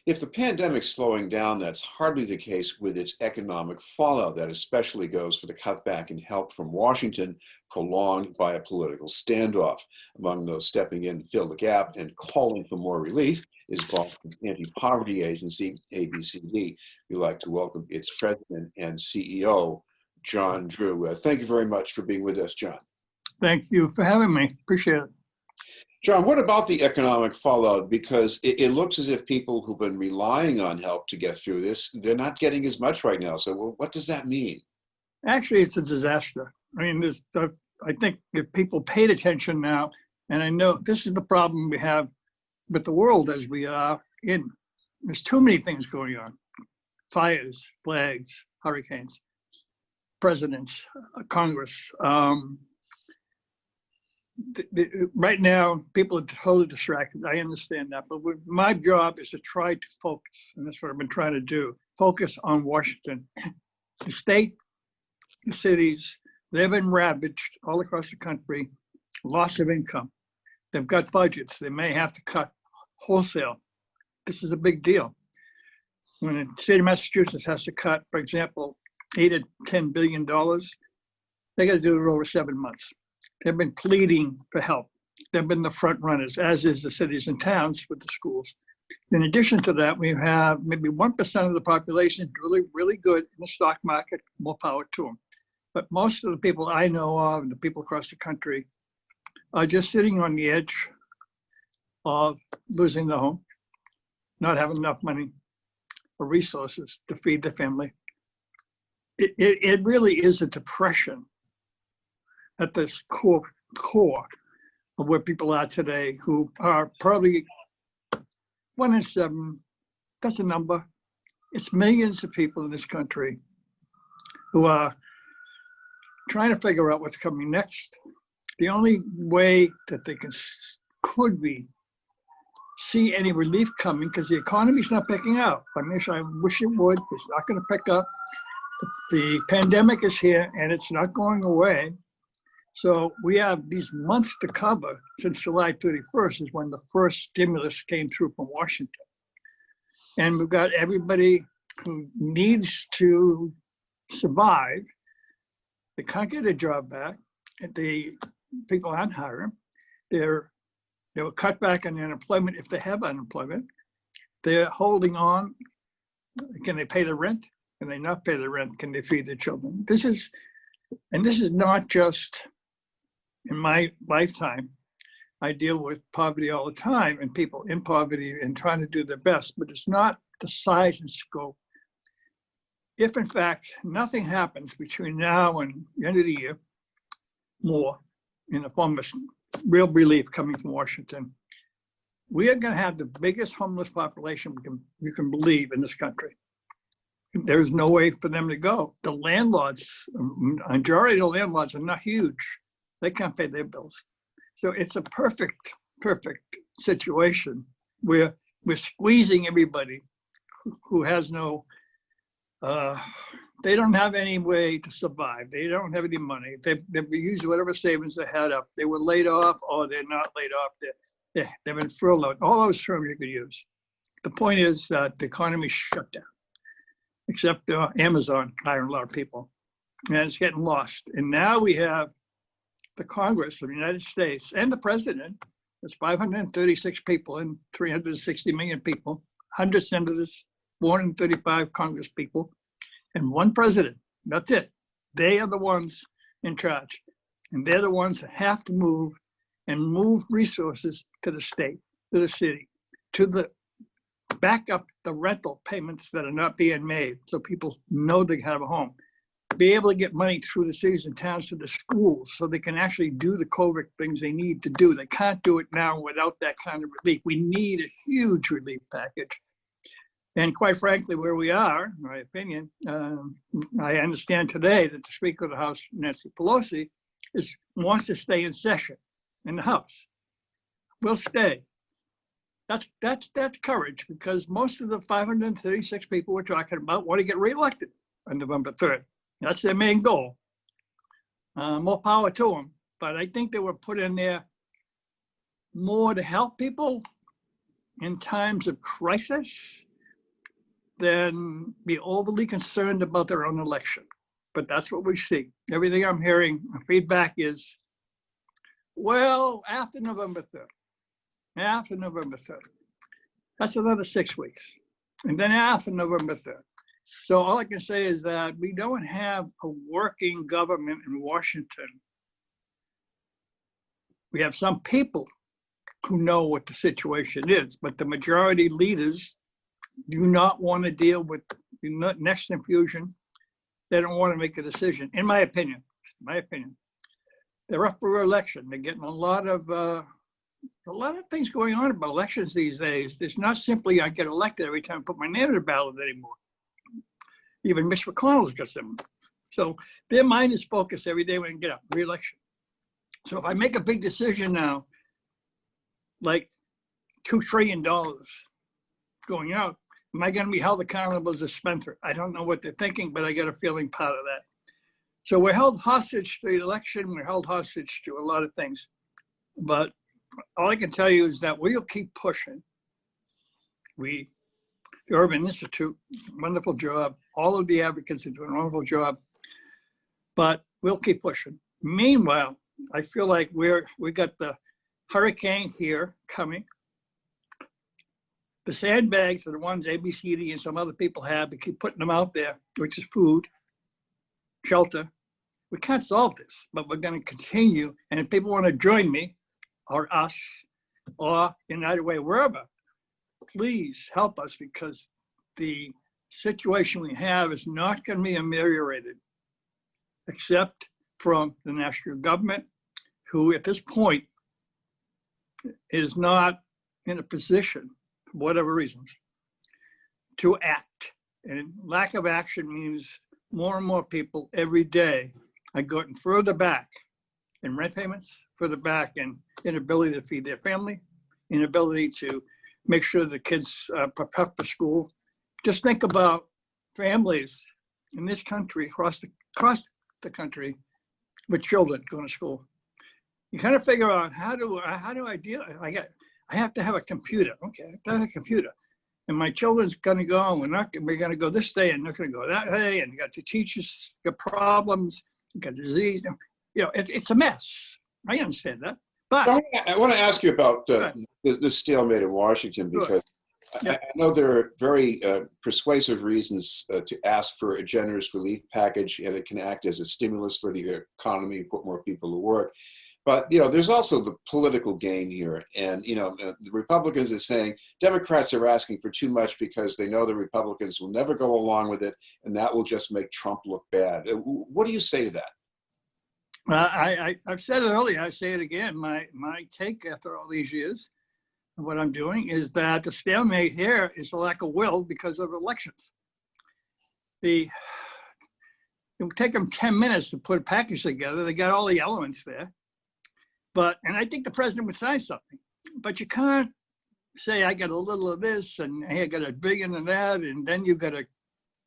If the pandemic's slowing down, that's hardly the case with its economic fallout. That especially goes for the cutback in help from Washington, prolonged by a political standoff. Among those stepping in to fill the gap and calling for more relief is Boston's anti-poverty agency, ABCD. We'd like to welcome its president and CEO, John Drew. Thank you very much for being with us, John. Thank you for having me. Appreciate it. John, what about the economic fallout? Because it looks as if people who've been relying on help to get through this, they're not getting as much right now. So what does that mean? Actually, it's a disaster. I mean, I think if people paid attention now, and I know this is the problem we have with the world as we are in, there's too many things going on. Fires, plagues, hurricanes, presidents, Congress. Right now, people are totally distracted. I understand that, but my job is to try to focus, and that's what I've been trying to do. Focus on Washington. The state, the cities, they've been ravaged all across the country, loss of income. They've got budgets. They may have to cut wholesale. This is a big deal. When the state of Massachusetts has to cut, for example, $8 to $10 billion, they got to do it over 7 months. They've been pleading for help. They've been the front runners, as is the cities and towns with the schools. In addition to that, we have maybe 1% of the population really, really good in the stock market, more power to them. But most of the people I know of, the people across the country, are just sitting on the edge of losing their home, not having enough money or resources to feed their family. It really is a depression at the core of where people are today, who are probably 1 in 7. That's a number. It's millions of people in this country who are trying to figure out what's coming next. The only way that they could be see any relief coming, because the economy's not picking up. I wish it would. It's not going to pick up. The pandemic is here and it's not going away. So we have these months to cover. Since July 31st is when the first stimulus came through from Washington. And we've got everybody who needs to survive. They can't get a job back. The people aren't hiring. They were cut back on unemployment if they have unemployment. They're holding on. Can they pay the rent? Can they not pay the rent? Can they feed their children? This is not just in my lifetime. I deal with poverty all the time and people in poverty and trying to do their best, but it's not the size and scope. If in fact nothing happens between now and the end of the year, more in the form of real relief coming from Washington, we are going to have the biggest homeless population you can believe in this country. There's no way for them to go. The landlords, majority of the landlords are not huge. They can't pay their bills. So it's a perfect situation where we're squeezing everybody who has no, they don't have any way to survive. They don't have any money. They've used whatever savings they had up. They were laid off or they're not laid off. They've been furloughed. All those terms you could use. The point is that the economy shut down, except Amazon hiring a lot of people, and it's getting lost. And now we have the Congress of the United States and the president. There's 536 people and 360 million people, 100 senators, 435 Congress people, and one president. That's it. They are the ones in charge. And they're the ones that have to move resources to the state, to the city, to the back up the rental payments that are not being made so people know they have a home. Be able to get money through the cities and towns to the schools so they can actually do the COVID things they need to do. They can't do it now without that kind of relief. We need a huge relief package. And quite frankly, where we are, in my opinion, I understand today that the Speaker of the House, Nancy Pelosi, wants to stay in session in the House. We'll stay. That's courage, because most of the 536 people we're talking about want to get reelected on November 3rd. That's their main goal. More power to them. But I think they were put in there more to help people in times of crisis than be overly concerned about their own election. But that's what we see. Everything I'm hearing, feedback is, well, after November 3rd, after November 3rd. That's another 6 weeks. And then after November 3rd. So all I can say is that we don't have a working government in Washington. We have some people who know what the situation is, but the majority leaders do not want to deal with the next infusion. They don't want to make a decision, in my opinion. They're up for election. They're getting a lot of things going on about elections these days. It's not simply I get elected every time I put my name in the ballot anymore. Even Mitch McConnell's got some. So their mind is focused every day when they get up, re-election. So if I make a big decision now, like $2 trillion going out, am I going to be held accountable as a spender? I don't know what they're thinking, but I get a feeling part of that. So we're held hostage to the election. We're held hostage to a lot of things. But all I can tell you is that we'll keep pushing. The Urban Institute, wonderful job. All of the advocates are doing a wonderful job. But we'll keep pushing. Meanwhile, I feel like we got the hurricane here coming. The sandbags are the ones ABCD and some other people have. They keep putting them out there, which is food, shelter. We can't solve this, but we're going to continue. And if people want to join me or us or United Way, wherever, please help us, because the situation we have is not going to be ameliorated except from the national government, who at this point is not in a position, for whatever reasons, to act. And lack of action means more and more people every day are going further back in rent payments, further back in inability to feed their family, inability to make sure the kids prepare for school. Just think about families in this country, across the country, with children going to school. You kind of figure out how do I deal? I have to have a computer. Okay, I have to have a computer, and my children's going to go. We're going to go this day, and they're going to go that day, and you got your teachers got problems, you got disease. It's a mess. I understand that, but I want to ask you about the stalemate in Washington, because I know there are very persuasive reasons to ask for a generous relief package, and it can act as a stimulus for the economy, put more people to work. But, there's also the political game here. And, the Republicans are saying Democrats are asking for too much because they know the Republicans will never go along with it, and that will just make Trump look bad. What do you say to that? I've said it earlier. I say it again. My take after all these years of what I'm doing is that the stalemate here is a lack of will because of elections. It would take them 10 minutes to put a package together. They got all the elements there. And I think the president would sign something, but you can't say I got a little of this and I got a billion of that, and then you got a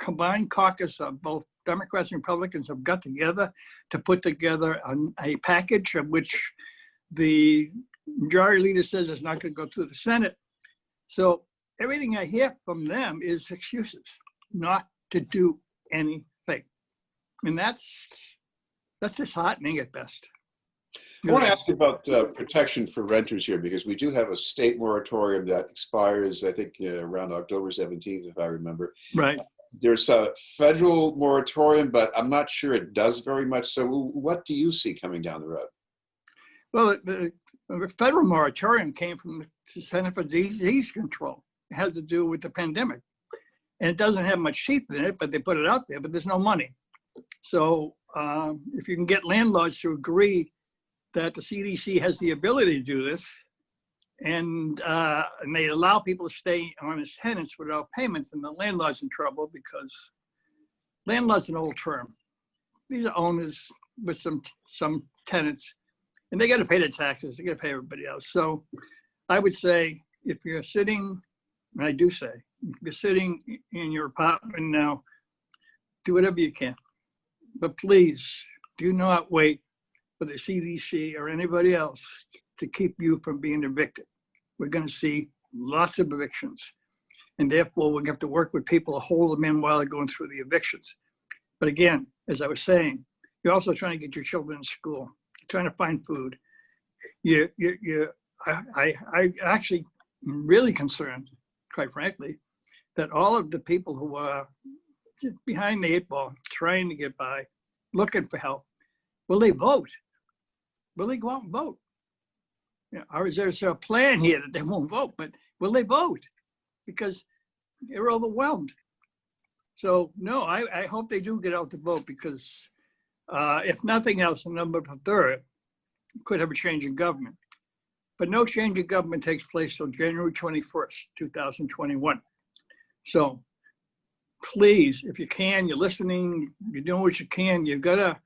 combined caucus of both Democrats and Republicans have got together to put together a package of which the majority leader says it's not going to go through the Senate. So everything I hear from them is excuses not to do anything, and that's disheartening at best. I want to ask you about protection for renters here, because we do have a state moratorium that expires, I think, around October 17th, if I remember. Right. There's a federal moratorium, but I'm not sure it does very much. So what do you see coming down the road? Well, the federal moratorium came from the Center for Disease Control. It has to do with the pandemic. And it doesn't have much teeth in it, but they put it out there, but there's no money. So if you can get landlords to agree that the CDC has the ability to do this, and they allow people to stay on as tenants without payments, and the landlord's in trouble, because landlord's an old term. These are owners with some tenants, and they got to pay their taxes. They got to pay everybody else. So I would say, if you're sitting, and I do say, if you're sitting in your apartment now, do whatever you can. But please do not wait for the CDC or anybody else to keep you from being evicted. We're going to see lots of evictions. And therefore, we're going to have to work with people to hold them in while they're going through the evictions. But again, as I was saying, you're also trying to get your children in school, you're trying to find food. I actually am really concerned, quite frankly, that all of the people who are behind the eight ball, trying to get by, looking for help, will they vote? Will they go out and vote? Or is there a plan here that they won't vote, but will they vote? Because they're overwhelmed. So no, I hope they do get out to vote, because if nothing else, on November 3rd, could have a change in government. But no change in government takes place till January 21st, 2021. So please, if you can, you're listening, you're doing what you can, you've got to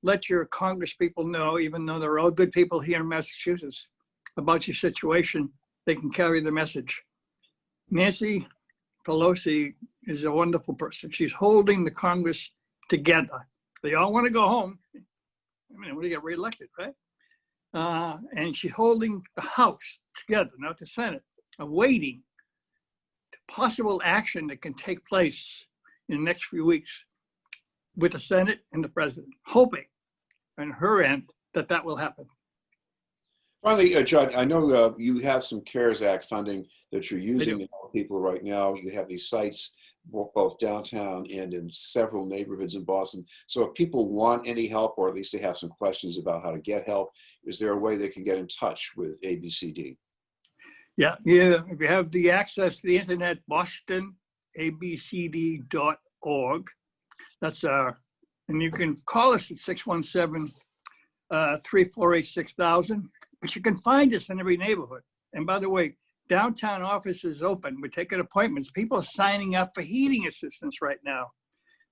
let your Congress people know, even though they're all good people here in Massachusetts, about your situation. They can carry the message. Nancy Pelosi is a wonderful person. She's holding the Congress together. They all want to go home. I mean, when they get reelected, right? And she's holding the House together, not the Senate, awaiting possible action that can take place in the next few weeks with the Senate and the president, hoping on her end that that will happen. Finally, Judd, I know you have some CARES Act funding that you're using to help people right now. You have these sites both downtown and in several neighborhoods in Boston. So if people want any help, or at least they have some questions about how to get help, is there a way they can get in touch with ABCD? Yeah. If you have the access to the internet, bostonabcd.org. That's and you can call us at 617-348-6000. But you can find us in every neighborhood. And by the way, downtown office is open. We're taking appointments. People are signing up for heating assistance right now,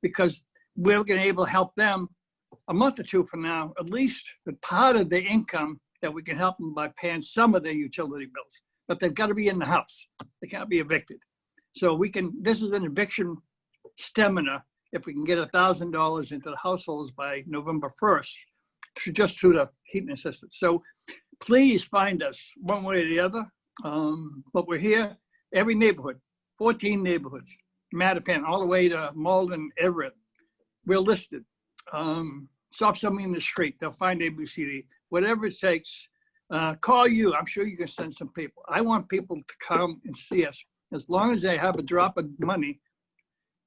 because we're going to be able to help them a month or two from now, at least with part of their income, that we can help them by paying some of their utility bills. But they've got to be in the house. They can't be evicted. So we can, this is an eviction stamina. If we can get $1,000 into the households by November 1st, just through the heating assistance. So please find us one way or the other. But we're here, every neighborhood, 14 neighborhoods, Mattapan, all the way to Malden, Everett. We're listed. Stop somebody in the street, they'll find ABCD. Whatever it takes, call you. I'm sure you can send some people. I want people to come and see us. As long as they have a drop of money,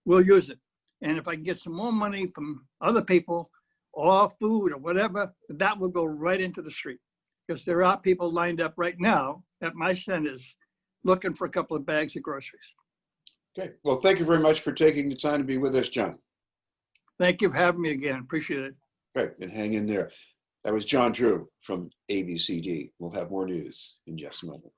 we'll use it. And if I can get some more money from other people, or food or whatever, that will go right into the street. Because there are people lined up right now at my centers looking for a couple of bags of groceries. Okay. Well, thank you very much for taking the time to be with us, John. Thank you for having me again. Appreciate it. Great. And hang in there. That was John Drew from ABCD. We'll have more news in just a moment.